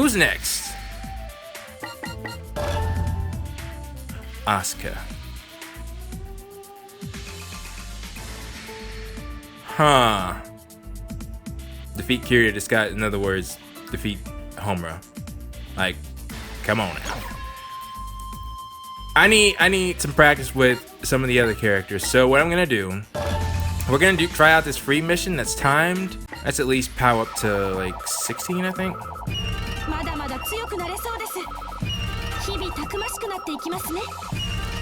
Who's next? Asuka. Huh. Defeat Kiryu Scott. In other words, defeat Homura. Like, come on now. I need some practice with some of the other characters. So what I'm gonna do, we're gonna try out this free mission that's timed. That's at least power up to like 16, I think.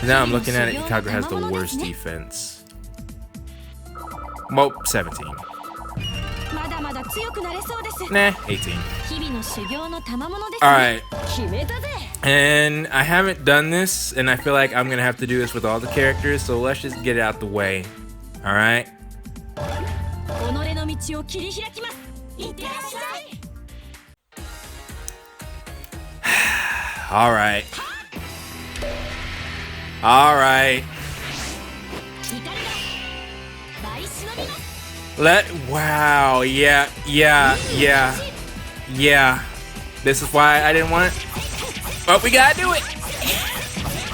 Now I'm looking at it, Kagura has the worst defense. Well, 17. Nah, 18. Alright. And I haven't done this, and I feel like I'm gonna have to do this with all the characters, so let's just get it out the way. Alright? Alright. Alright. Wow, yeah. This is why I didn't want it. But we gotta do it.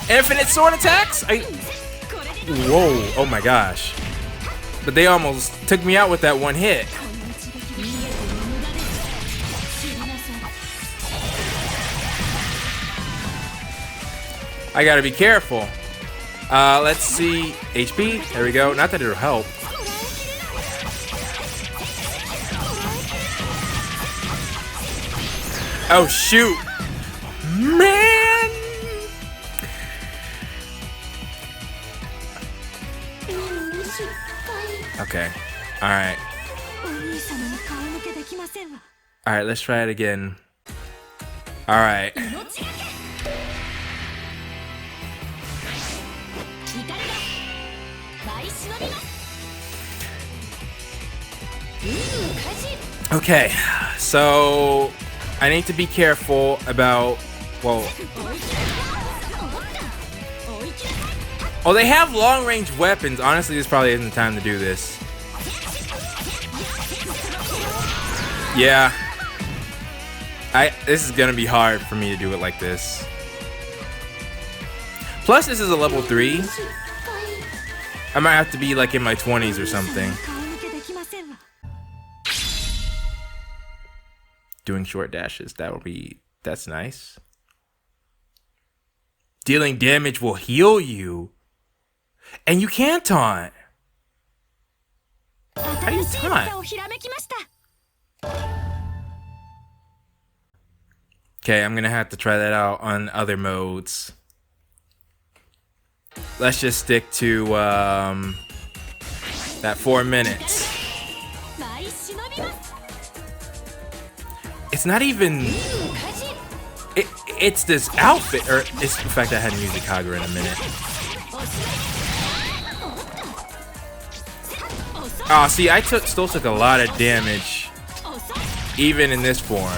Infinite sword attacks? Whoa, oh my gosh. But they almost took me out with that one hit. I gotta be careful. Let's see. HP, there we go. Not that it'll help. Oh shoot, man! Okay, all right. All right, let's try it again. All right. Okay, so I need to be careful about, well, oh, they have long-range weapons. Honestly, this probably isn't the time to do this. Yeah. This is gonna be hard for me to do it like this. Plus, this is a level 3. I might have to be like in my 20s or something. Doing short dashes, that's nice. Dealing damage will heal you. And you can't taunt. How do you taunt? Okay, I'm gonna have to try that out on other modes. Let's just stick to that 4 minutes. It's not even. It's this outfit, or it's the fact that I hadn't used the Kagura in a minute. Oh, see, I still took a lot of damage, even in this form.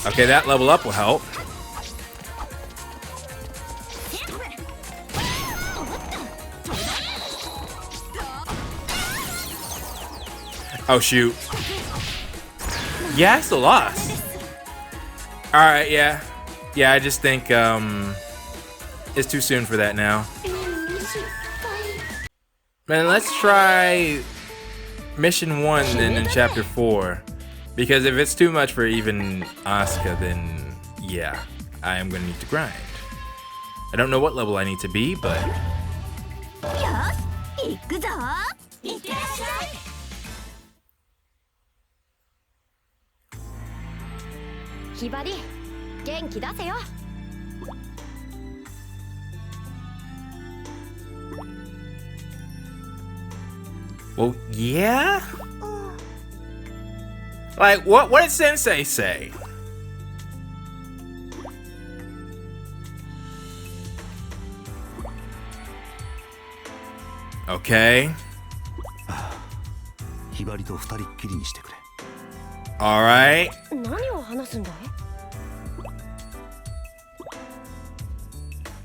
Okay, that level up will help. Oh shoot. Yeah, I still lost. Alright, yeah. Yeah, I just think it's too soon for that now. Man, let's try mission 1 then in chapter 4. Because if it's too much for even Asuka, then yeah, I am gonna need to grind. I don't know what level I need to be, but well, yeah? Like, what did Sensei say? Okay. Alright.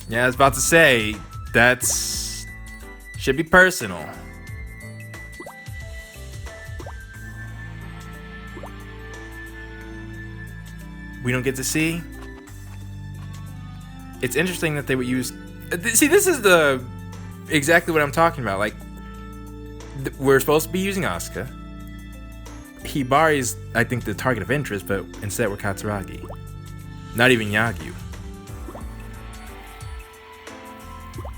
Yeah, I was about to say, should be personal. we don't get to see. It's interesting that they would use. See, this is exactly what I'm talking about. Like, we're supposed to be using Asuka. Hibari's, I think, the target of interest, but instead we're Katsuragi. Not even Yagyu.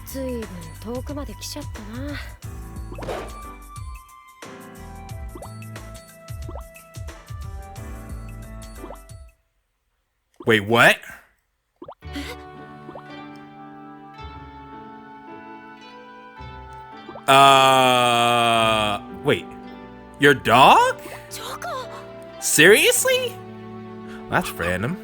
随分遠くまで来ちゃったな。Wait, what? Wait. Your dog? Seriously? That's random.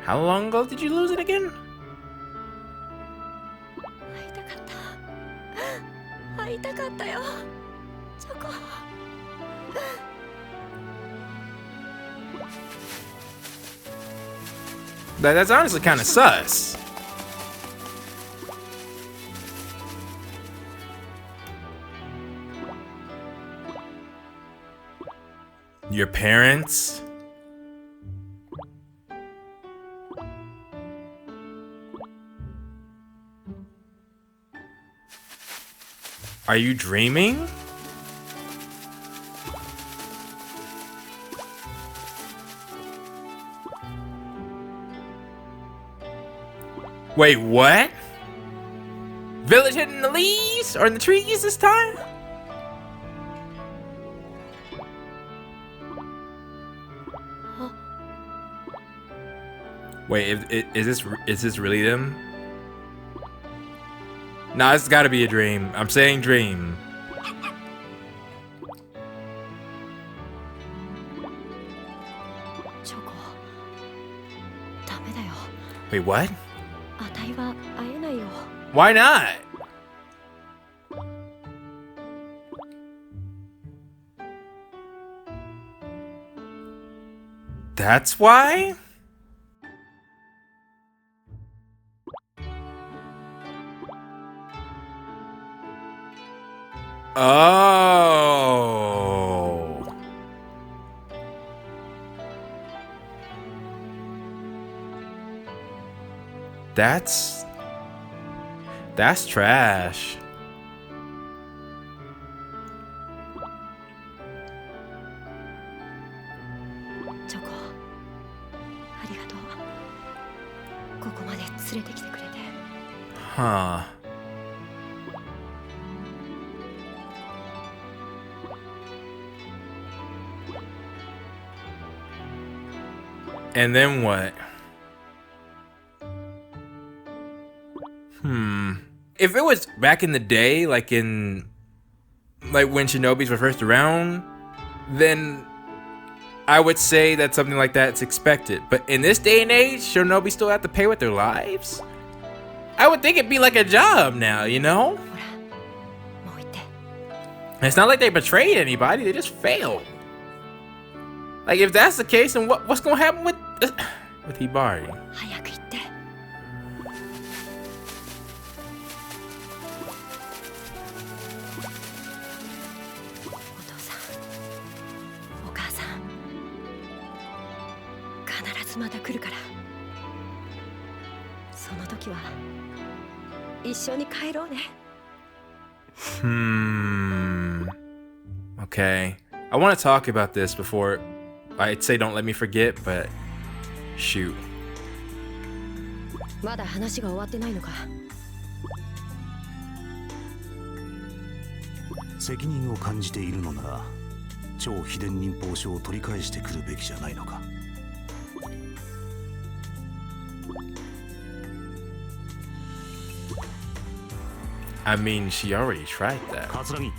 How long ago did you lose it again? That's honestly kind of sus. Your parents? Are you dreaming? Wait, what? Village hidden in the leaves or in the trees this time? Wait, is this really them? Nah, it's gotta be a dream. I'm saying dream. Wait, what? Why not? That's why? Oh. That's trash. Huh. And then what? If it was back in the day, like when Shinobis were first around, then I would say that something like that's expected. But in this day and age, Shinobi still have to pay with their lives? I would think it'd be like a job now, you know? It's not like they betrayed anybody, they just failed. Like, if that's the case, then what's gonna happen with Hibari? Okay. I want to talk about this before I'd say don't let me forget, but shoot. まだ話が終わってないのか。責任を感じているのなら、超秘伝忍法書を取り返してくるべきじゃないのか。I mean, she already tried that. 桂木、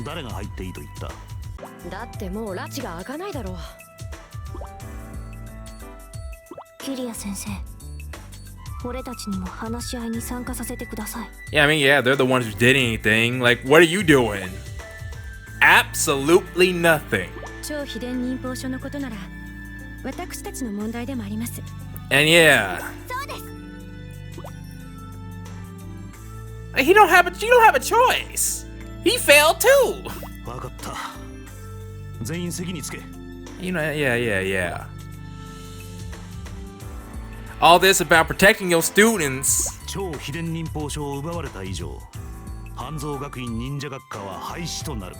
誰が入っていいと言った？だってもう拉致が開かないだろう。キリア先生、俺たちにも話し合いに参加させてください。Yeah, I mean, yeah, they're the ones who did anything. Like, what are you doing? Absolutely nothing. 超秘伝忍法書のことなら、私たちの問題でもあります。And yeah. そうです。You don't have a choice. He failed too. 分かった。全員席につけ。 You know, yeah. All this about protecting your students. 超秘伝忍法書を奪われた以上、半蔵学院忍者学科は廃止となる。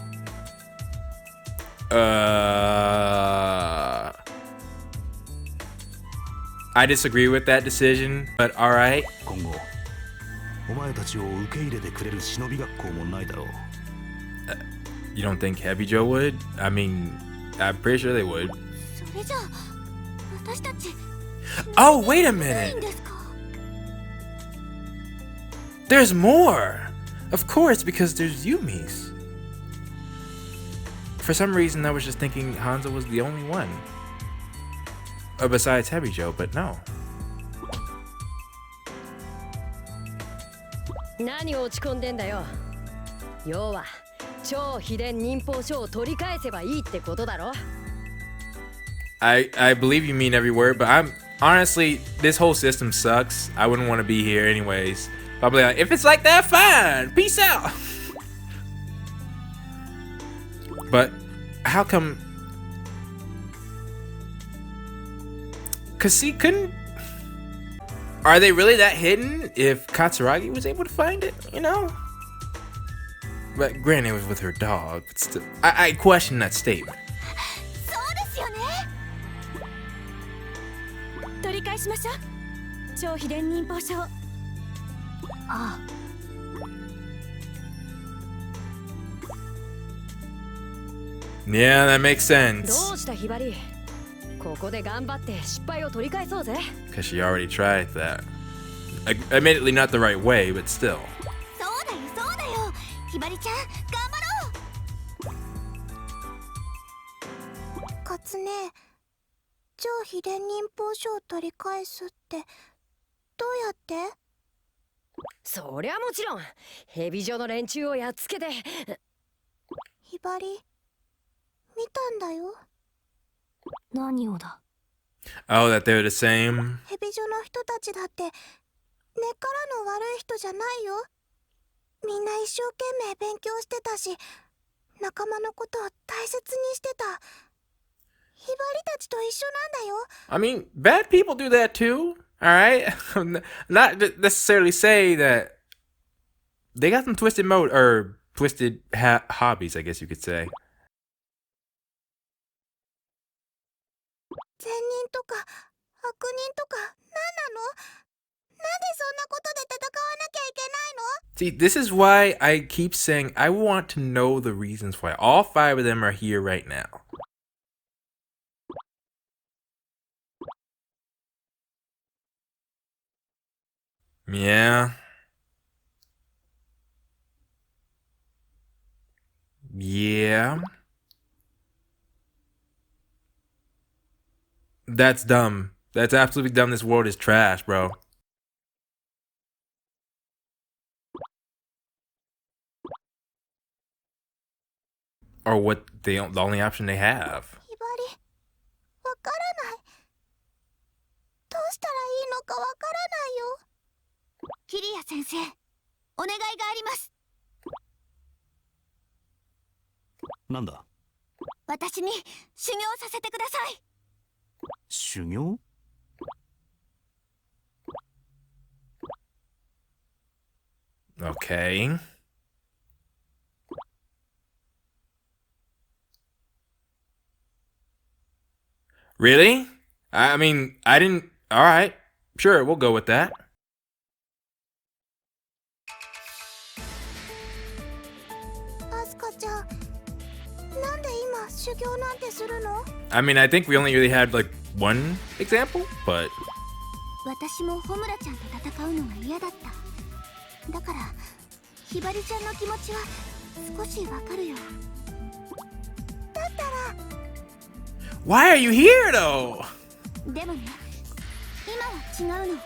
I disagree with that decision, but alright. 今後、お前たちを受け入れてくれる忍び学校もないだろう。You don't think Heavy Joe would? I mean, I'm pretty sure they would. それじゃあ私たち Oh, wait a ないん minute. ですか？ There's more. Of course, because there's Yumi's. For some reason, I was just thinking Hanzo was the only one. Besides Heavy Joe, but no. 何落ち込んでんだよ。要は超秘伝忍法書を取り返せばいいってことだろ。I believe you mean every word, but I'm honestly, this whole system sucks. I wouldn't want to be here anyways. Probably like, if it's like that, fine. Peace out. But how come? Cause he couldn't. Are they really that hidden? If Katsuragi was able to find it, you know. But granted, it was with her dog. But still, I question that statement. そうですよね。取り返しましょう。超秘伝忍法書。ああ。Yeah, that makes ど sense. うしたひばり。ここで頑張って失敗を取り返そうぜ。 Cause she already tried that. Admittedly, not the right way, but still. そうだよそうだよ。ひばりちゃん頑張ろう。カツネ、超秘伝忍法書を取り返すってどうやって？そりゃもちろんヘビ女の連中をやっつけて。ひばり見たんだよ。何をだ？ Oh, that they're the same. ヘビ女の人たちだって根っからの悪い人じゃないよ。みんな一生懸命勉強してたし、仲間のことを大切にしてた。ひばりたちと一緒なんだよ。 I mean, bad people do that too. All right, not necessarily say that they got some twisted mode or twisted hobbies, I guess you could say. 善人とか悪人とか何なの？なんでそんなことで戦わなきゃいけないの？ See, this is why I keep saying I want to know the reasons why all 5 of them are here right now. Yeah. Yeah. That's dumb. That's absolutely dumb. This world is trash, bro. Or what the only option they have. ひばり、わからない。どうしたらいいのかわからないよ。キリア先生、お願いがあります。なんだ？私に修行させてください。修行？ Okay. Really? I mean, I didn't. All right. Sure, we'll go with that. アスカちゃん、なんで今修行なんてするの？ I mean, I think we only really had like one example, but 私もホムラちゃんと戦うのが嫌だった。だからひばりちゃんの気持ちは少しわかるよ。だったら why are you here though? でもね、今は違うの。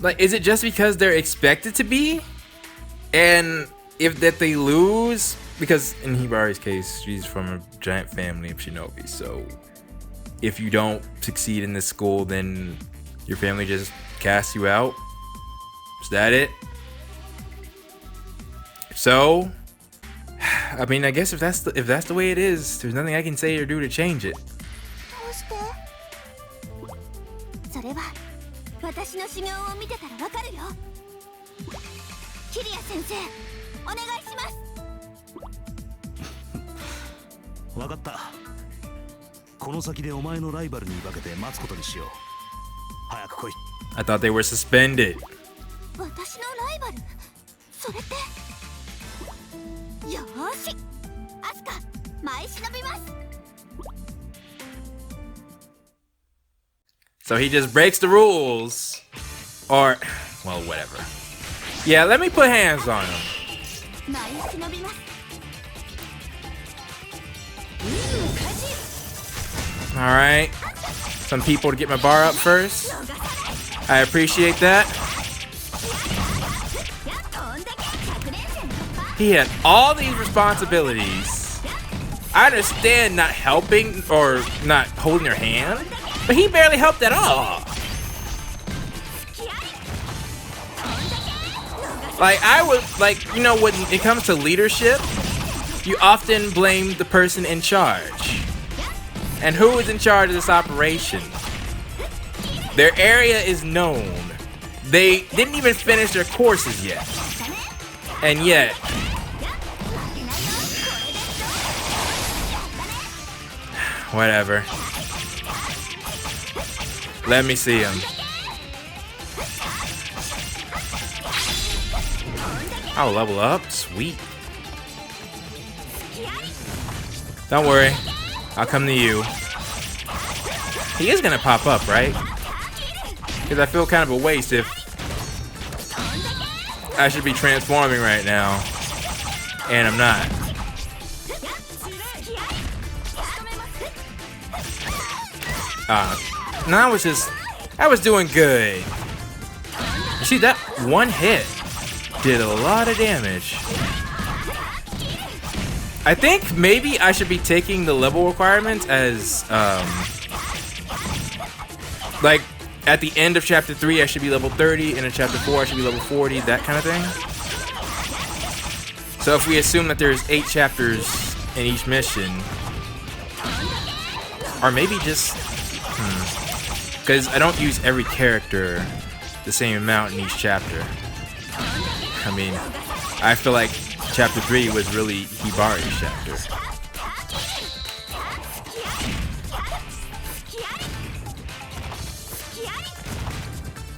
Like, is it just because they're expected to be? And if that they lose, because in Hibari's case, she's from a giant family of shinobi, so if you don't succeed in this school, then your family just casts you out? Is that it? If so, I mean, I guess if that's the way it is, there's nothing I can say or do to change it. どうして？それは私の修行を見てたらわかるよ。キリア先生、お願いします。わかった。この先でお前のライバルに化けて待つことにしよう。早く来い。I thought they were suspended. 私のライバル？それって？よーし、アスカ、前忍びます。 So he just breaks the rules, or well, whatever. Yeah, let me put hands on him. 前忍びます。 All right, some people to get my bar up first. I appreciate that. He had all these responsibilities. I understand not helping or not holding her hand, but he barely helped at all. Like, I would, like, you know, when it comes to leadership, you often blame the person in charge. And who is in charge of this operation? Their area is known. They didn't even finish their courses yet. And yet, whatever. Let me see him. I'll level up. Sweet. Don't worry. I'll come to you. He is gonna pop up, right? Because I feel kind of a waste if I should be transforming right now. And I'm not. No, I was doing good. You see, that one hit did a lot of damage. I think maybe I should be taking the level requirements as, like, at the end of chapter 3, I should be level 30, and in chapter 4, I should be level 40, that kind of thing. So if we assume that there's 8 chapters in each mission, or maybe just, because I don't use every character the same amount in each chapter. I mean, I feel like chapter 3 was really Hibari's chapter.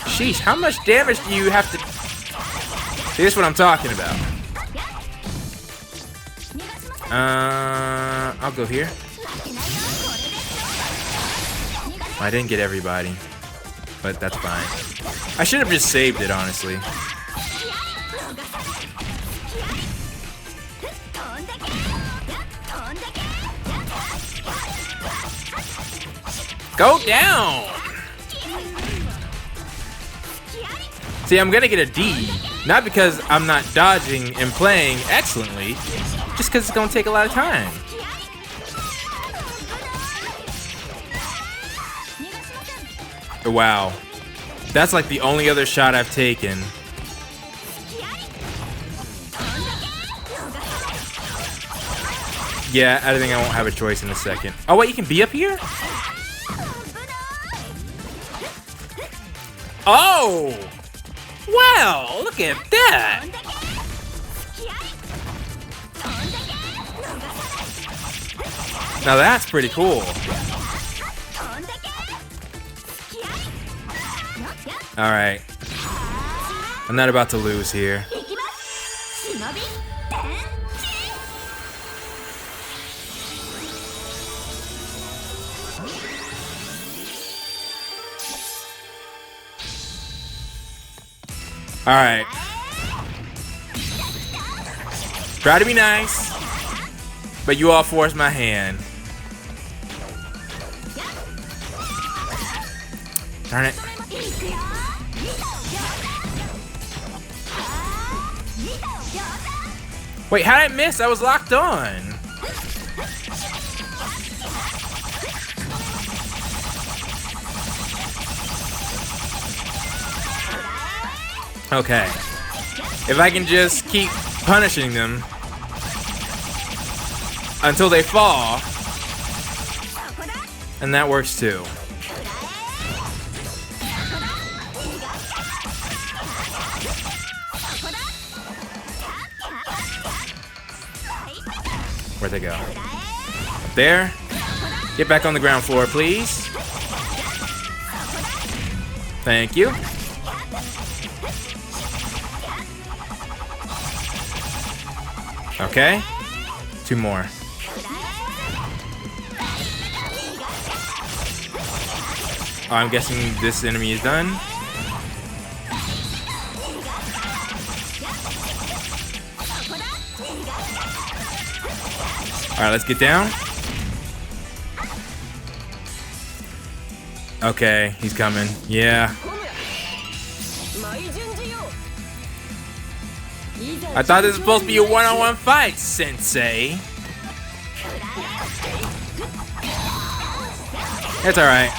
Sheesh, how much damage do you have to... See, this is what I'm talking about. I'll go here. I didn't get everybody, but that's fine. I should have just saved it, honestly. Go down! See, I'm gonna get a D, not because I'm not dodging and playing excellently, just because it's gonna take a lot of time. Wow. That's like the only other shot I've taken. Yeah, I think I won't have a choice in a second. Oh wait, you can be up here? Oh! Wow, look at that! Now that's pretty cool. Alright. I'm not about to lose here. Alright. Try to be nice, but you all forced my hand. Darn it. Wait, how did I miss? I was locked on. Okay. If I can just keep punishing them. until they fall. And that works too. Where'd they go? Up there. Get back on the ground floor, please. Thank you. Okay. 2 more. Oh, I'm guessing this enemy is done. Alright, let's get down. Okay, he's coming. Yeah. I thought this was supposed to be a one-on-one fight, Sensei. It's alright.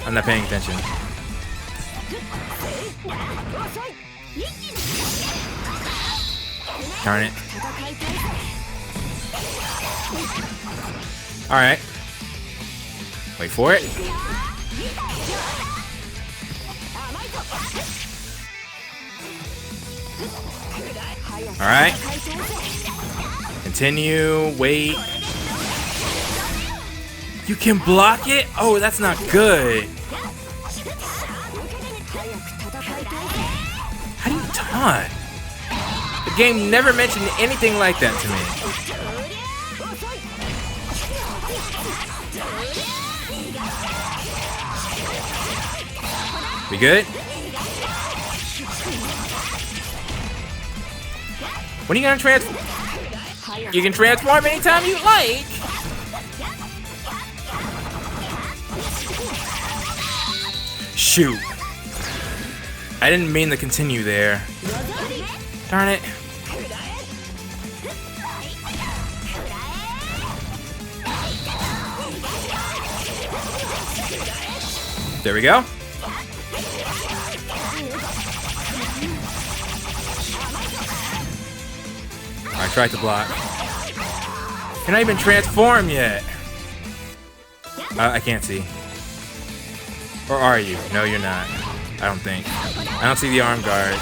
I'm not paying attention. Darn it. Alright. Wait for it. Alright. Continue. Wait. You can block it? Oh, that's not good. How do you taunt? The game never mentioned anything like that to me. We good? When are you gonna transform? You can transform anytime you like. Shoot. I didn't mean to continue there. Darn it. There we go. I tried to block. You're not even transformed yet. I can't see. Or are you? No, you're not. I don't think. I don't see the arm guards.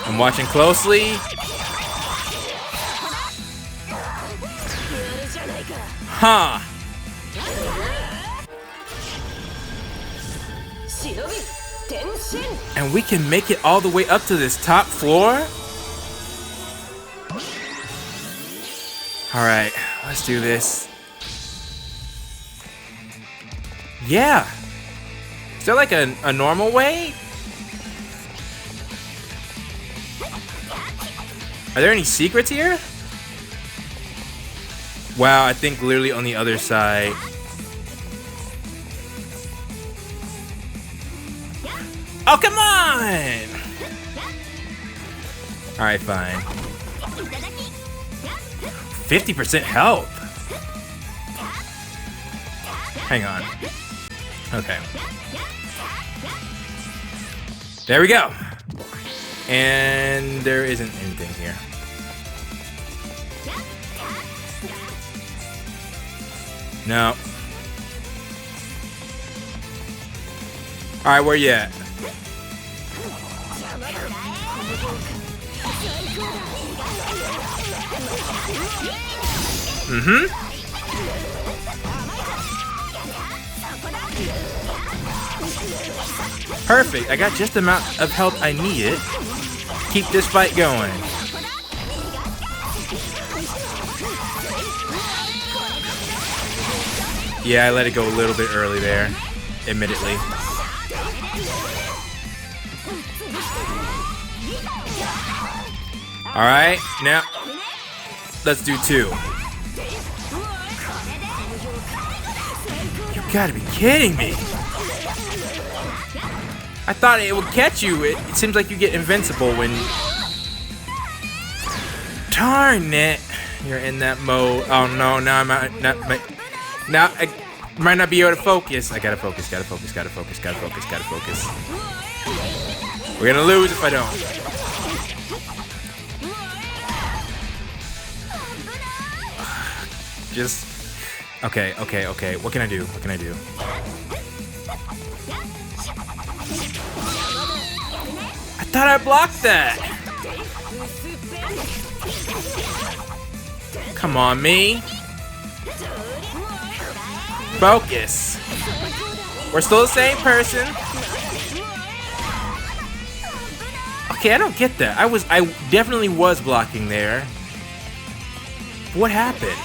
I'm watching closely. Huh. And we can make it all the way up to this top floor? Alright, let's do this. Yeah. Is there like a normal way? Are there any secrets here? Wow, I think literally on the other side. Oh, come on! Alright, fine. 50% help. Hang on. Okay. There we go. And there isn't anything here. No. Alright, where you at? Mm-hmm. Perfect. I got just the amount of health I needed. Keep this fight going. Yeah, I let it go a little bit early there, admittedly. Alright, now let's do 2. You gotta be kidding me. I thought it would catch you. It seems like you get invincible when... Darn it. You're in that mode. Oh no, now I'm out. Now Might not be able to focus. I gotta focus. We're gonna lose if I don't. Just okay. What can I do? I thought I blocked that. Come on, me. Focus. We're still the same person. Okay, I don't get that. I definitely was blocking there. What happened?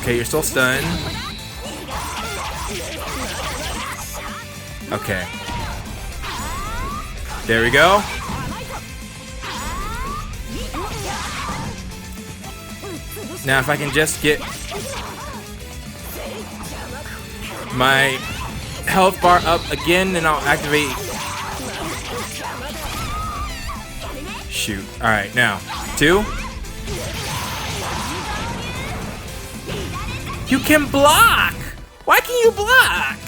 Okay, you're still stunned. Okay. There we go. Now if I can just get my health bar up again, then I'll activate. Shoot. Alright, now. 2. You can block! Why can you block?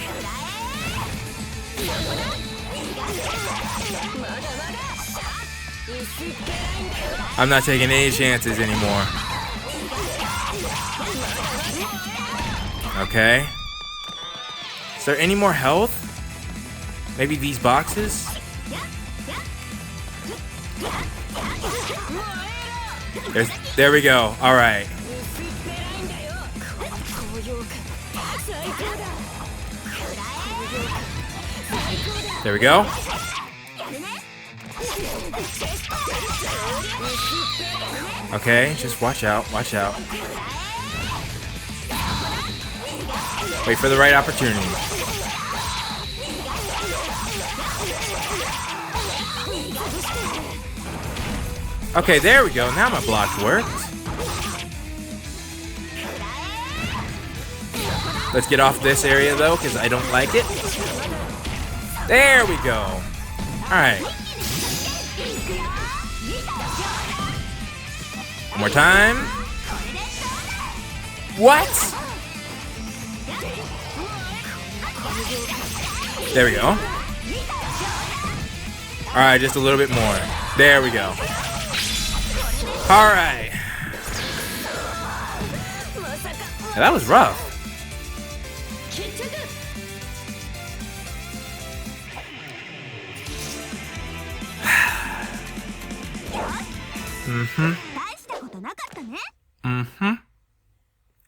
I'm not taking any chances anymore. Okay. Is there any more health? Maybe these boxes? There we go. Alright. There we go. Okay, just watch out. Wait for the right opportunity. Okay, there we go. Now my blocks worked. Let's get off this area though, because I don't like it. There we go. Alright. One more time. What? There we go. Alright, just a little bit more. There we go. Alright. Yeah, that was rough.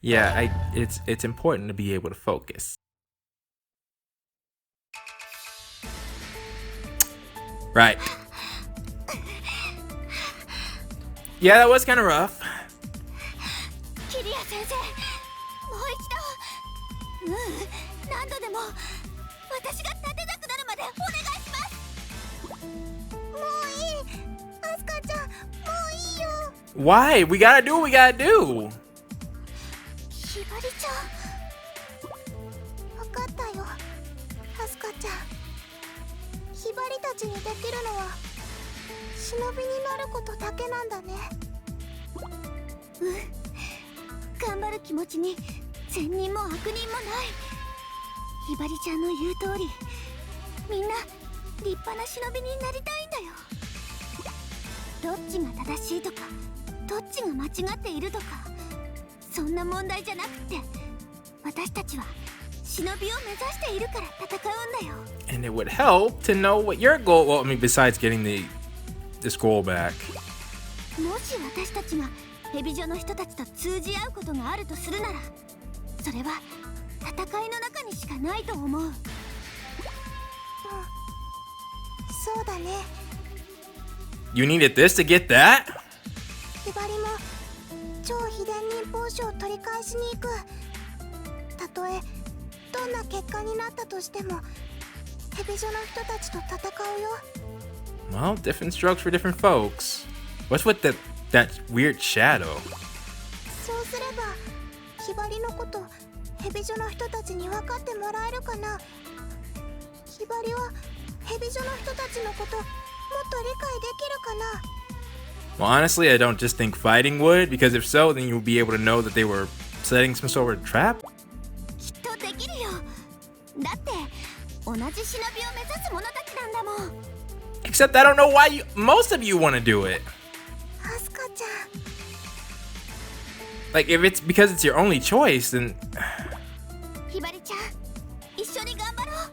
Yeah, it's important to be able to focus. Right. Yeah, that was kind of rough. Why? We gotta do what we gotta do. And it would help to know what your goal. Well, I mean, besides getting this goal back. You needed this to get that? Well, different strokes for different folks. What's with that weird shadow? Well, honestly, I don't just think fighting would, because if so, then you'll be able to know that they were setting some sort of trap. きっとできるよ。だって同じ忍びを目指す者たちなんだもん。 Except I don't know why most of you want to do it. アスカちゃん。 Like, if it's because it's your only choice, then ひばりちゃん、一緒に頑張ろう。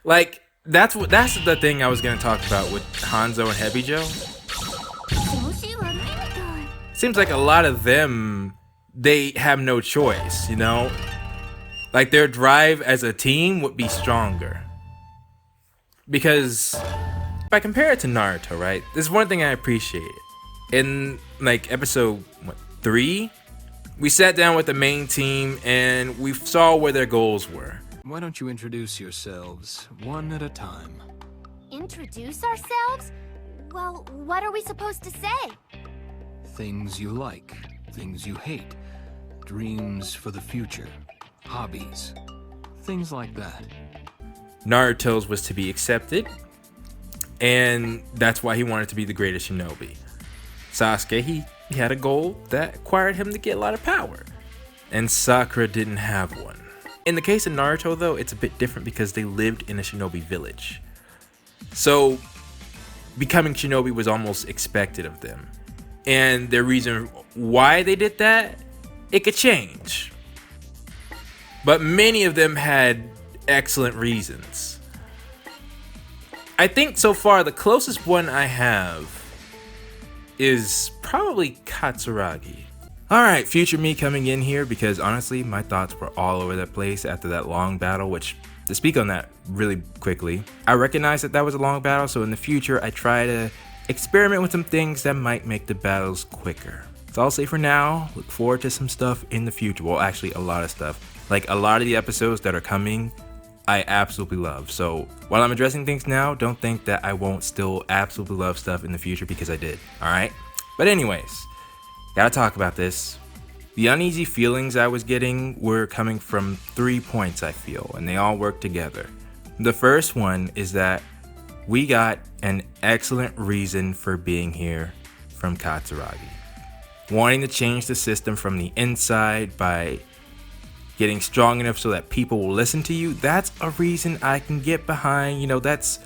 like that's the thing I was gonna talk about with Hanzo and Hebijo. 調子悪いみたい。 Seems like a lot of them, they have no choice, you know? Like, their drive as a team would be stronger. Because if I compare it to Naruto, right? There's one thing I appreciate. In like episode 3, we sat down with the main team and we saw where their goals were. Why don't you introduce yourselves one at a time? Introduce ourselves? Well, what are we supposed to say? Things you like, things you hate, dreams for the future, hobbies, things like that. Naruto's was to be accepted, and that's why he wanted to be the greatest shinobi. Sasuke, he had a goal that required him to get a lot of power, and Sakura didn't have one. In the case of Naruto, though, it's a bit different because they lived in a shinobi village. So becoming shinobi was almost expected of them. And the reason why they did that, it could change. But many of them had excellent reasons. I think so far the closest one I have is probably Katsuragi. Alright, future me coming in here, because honestly my thoughts were all over the place after that long battle, which, to speak on that really quickly, I recognize that that was a long battle, so in the future I try to experiment with some things that might make the battles quicker. So I'll say for now, look forward to some stuff in the future. Well, actually a lot of stuff. Like a lot of the episodes that are coming, I absolutely love. So while I'm addressing things now, don't think that I won't still absolutely love stuff in the future, because I did, alright? But anyways, gotta talk about this. The uneasy feelings I was getting were coming from 3 points, I feel, and they all work together. The first one is that we got an excellent reason for being here from Katsuragi. Wanting to change the system from the inside by getting strong enough so that people will listen to you, that's a reason I can get behind. You know, that's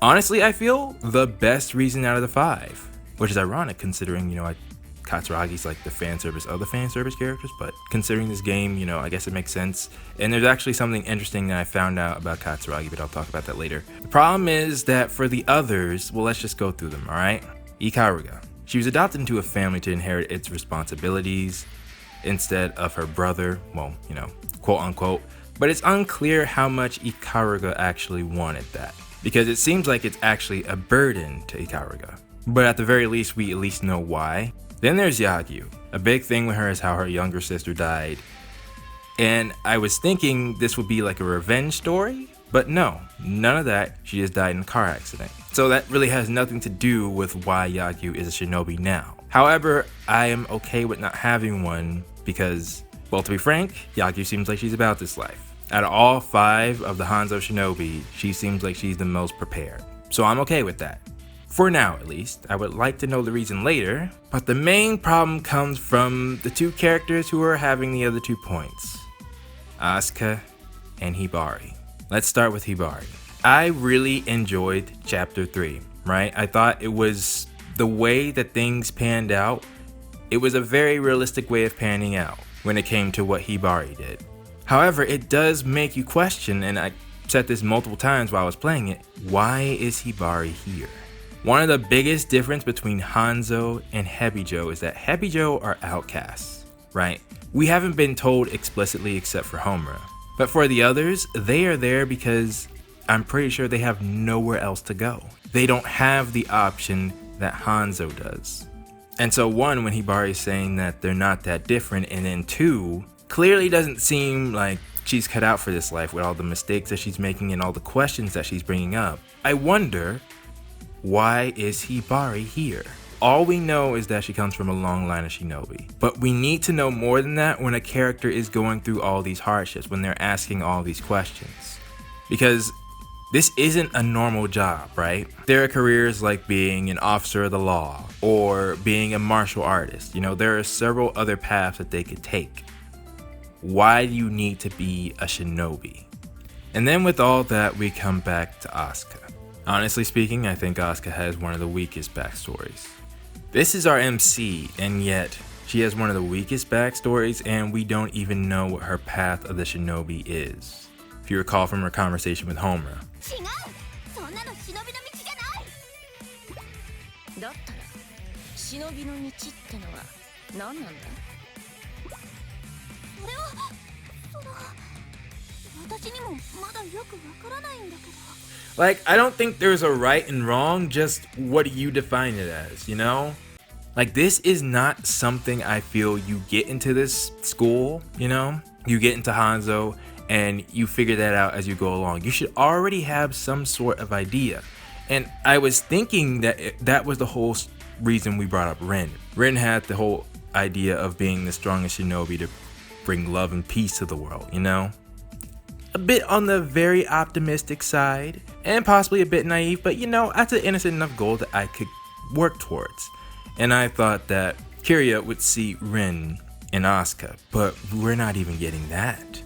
honestly, I feel, the best reason out of the 5. Which is ironic considering, you know, Katsuragi's like the fan service of the fan service characters, but considering this game, you know, I guess it makes sense. And there's actually something interesting that I found out about Katsuragi, but I'll talk about that later. The problem is that for the others, well, let's just go through them, alright? Ikaruga. She was adopted into a family to inherit its responsibilities instead of her brother, well, you know, quote unquote. But it's unclear how much Ikaruga actually wanted that, because it seems like it's actually a burden to Ikaruga. But at the very least, we at least know why. Then there's Yagyu. A big thing with her is how her younger sister died. And I was thinking this would be like a revenge story, but no, none of that. She just died in a car accident. So that really has nothing to do with why Yagyu is a shinobi now. However, I am okay with not having one because, well, to be frank, Yagyu seems like she's about this life. Out of all 5 of the Hanzo shinobi, she seems like she's the most prepared. So I'm okay with that. For now, at least. I would like to know the reason later, but the main problem comes from the 2 characters who are having the other 2 points. Asuka and Hibari. Let's start with Hibari. I really enjoyed chapter 3, right? I thought it was the way that things panned out. It was a very realistic way of panning out when it came to what Hibari did. However, it does make you question, and I said this multiple times while I was playing it, why is Hibari here? One of the biggest difference between Hanzo and Hebijo is that Hebijo are outcasts, right? We haven't been told explicitly except for Homura. But for the others, they are there because I'm pretty sure they have nowhere else to go. They don't have the option that Hanzo does. And so 1, when Hibari is saying that they're not that different, and then 2, clearly doesn't seem like she's cut out for this life with all the mistakes that she's making and all the questions that she's bringing up. I wonder, why is Hibari here? All we know is that she comes from a long line of shinobi. But we need to know more than that when a character is going through all these hardships, when they're asking all these questions. Because this isn't a normal job, right? There are careers like being an officer of the law or being a martial artist. You know, there are several other paths that they could take. Why do you need to be a shinobi? And then with all that, we come back to Asuka. Honestly speaking, I think Asuka has one of the weakest backstories. This is our MC, and yet she has one of the weakest backstories, and we don't even know what her path of the shinobi is. If you recall from her conversation with Homura. 違う、そんなの忍びの道じゃない。だったら忍びの道ってのは何なんだ？それは私にもまだよくわからないんだけど。 Like, I don't think there's a right and wrong, just what do you define it as, you know? Like, this is not something I feel you get into this school, you know? You get into Hanzo and you figure that out as you go along. You should already have some sort of idea. And I was thinking that that was the whole reason we brought up Ren. Ren had the whole idea of being the strongest shinobi to bring love and peace to the world, you know? A bit on the very optimistic side, and possibly a bit naive, but you know, that's an innocent enough goal that I could work towards. And I thought that Kiria would see Rin and Asuka, but we're not even getting that.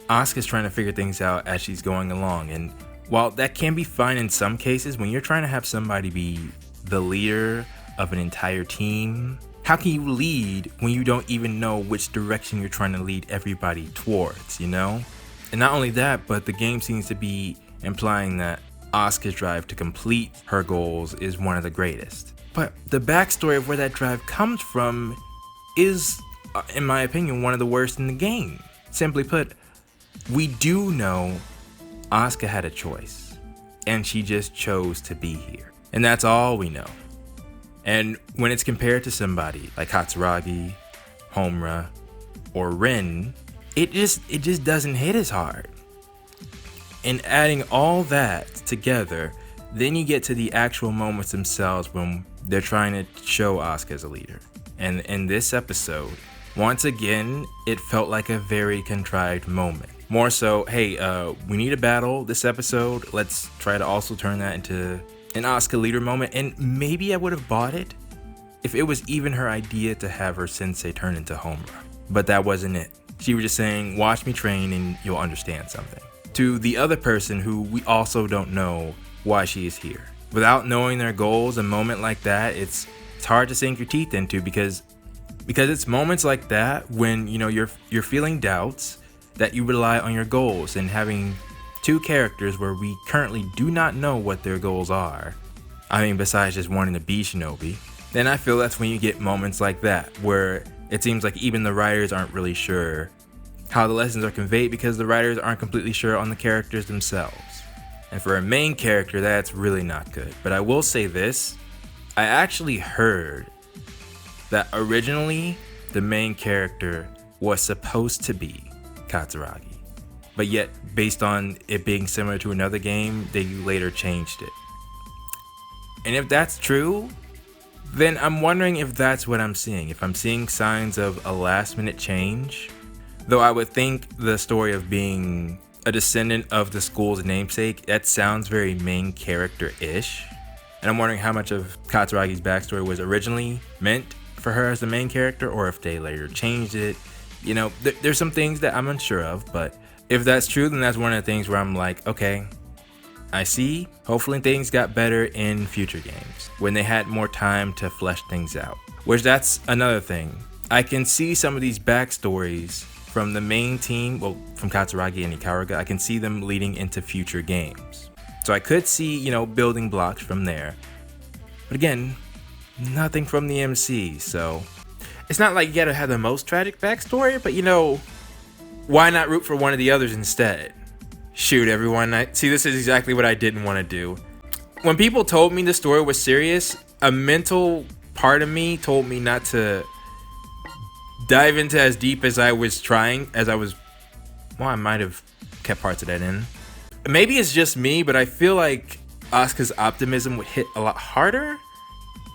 Asuka's trying to figure things out as she's going along, and while that can be fine in some cases, when you're trying to have somebody be the leader of an entire team, how can you lead when you don't even know which direction you're trying to lead everybody towards, you know? And not only that, but the game seems to be implying that Asuka's drive to complete her goals is one of the greatest. But the backstory of where that drive comes from is, in my opinion, one of the worst in the game. Simply put, we do know Asuka had a choice, and she just chose to be here. And that's all we know. And when it's compared to somebody like Katsuragi, Homura, or Rin, it just doesn't hit as hard. And adding all that together, then you get to the actual moments themselves when they're trying to show Asuka as a leader. And in this episode, once again, it felt like a very contrived moment. More so, hey, we need a battle this episode. Let's try to also turn that into an Asuka leader moment. And maybe I would have bought it if it was even her idea to have her sensei turn into Homura. But that wasn't it. She was just saying, watch me train and you'll understand something. To the other person who we also don't know why she is here. Without knowing their goals, a moment like that, it's hard to sink your teeth into because it's moments like that when, you know, you're feeling doubts that you rely on your goals, and having two characters where we currently do not know what their goals are. I mean, besides just wanting to be shinobi, then I feel that's when you get moments like that where it seems like even the writers aren't really sure how the lessons are conveyed because the writers aren't completely sure on the characters themselves. And for a main character, that's really not good. But I will say this, I actually heard that originally the main character was supposed to be Katsuragi. But yet, based on it being similar to another game, they later changed it. And if that's true, then I'm wondering if that's what I'm seeing. If I'm seeing signs of a last minute change. Though I would think the story of being a descendant of the school's namesake, that sounds very main character-ish. And I'm wondering how much of Katsuragi's backstory was originally meant for her as the main character, or if they later changed it. You know, there's some things that I'm unsure of, but if that's true, then that's one of the things where I'm like, okay, I see. Hopefully things got better in future games when they had more time to flesh things out. Which that's another thing. I can see some of these backstories from the main team, well, from Katsuragi and Ikaruga, I can see them leading into future games. So I could see, you know, building blocks from there. But again, nothing from the MC, so it's not like you gotta have the most tragic backstory, but you know, why not root for one of the others instead? Shoot, everyone, see, this is exactly what I didn't want to do. When people told me the story was serious, a mental part of me told me not to dive into as deep as I was trying, well, I might have kept parts of that in. Maybe it's just me, but I feel like Asuka's optimism would hit a lot harder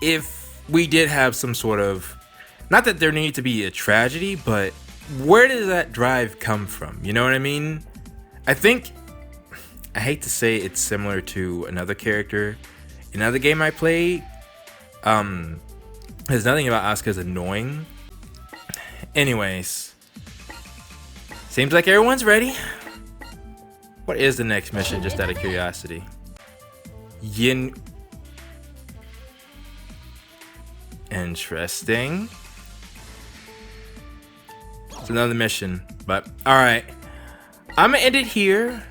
if we did have some sort of, not that there needed to be a tragedy, but where does that drive come from? You know what I mean? I think I hate to say it's similar to another character. Another game I played, there's nothing about Asuka's annoying. Anyways, seems like everyone's ready. What is the next mission, just out of curiosity? Interesting. It's another mission, but alright. I'm gonna end it here.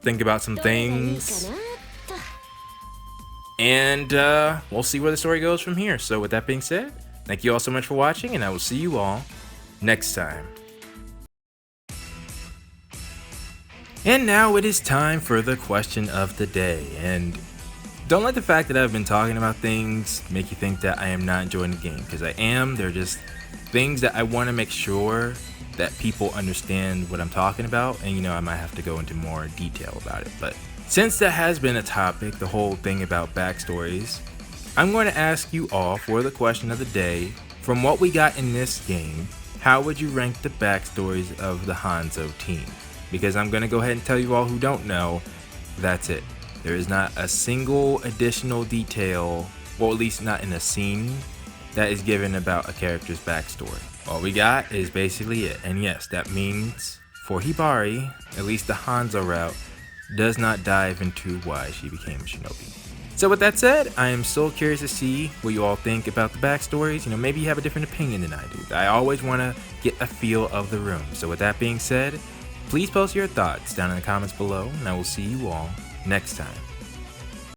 Think about some things. And we'll see where the story goes from here. So with that being said, thank you all so much for watching, and I will see you all next time. And now it is time for the question of the day. And don't let the fact that I've been talking about things make you think that I am not enjoying the game, because I am. They're just things that I want to make sure that people understand what I'm talking about, and you know, I might have to go into more detail about it. But since that has been a topic, the whole thing about backstories, I'm going to ask you all for the question of the day. From what we got in this game, how would you rank the backstories of the Hanzo team? Because I'm going to go ahead and tell you all who don't know, that's it. There is not a single additional detail, well, at least not in a scene, that is given about a character's backstory. All we got is basically it. And yes, that means for Hibari, at least the Hanzo route, does not dive into why she became a shinobi. So with that said, I am so curious to see what you all think about the backstories. You know, maybe you have a different opinion than I do. I always want to get a feel of the room. So with that being said, please post your thoughts down in the comments below, and I will see you all next time.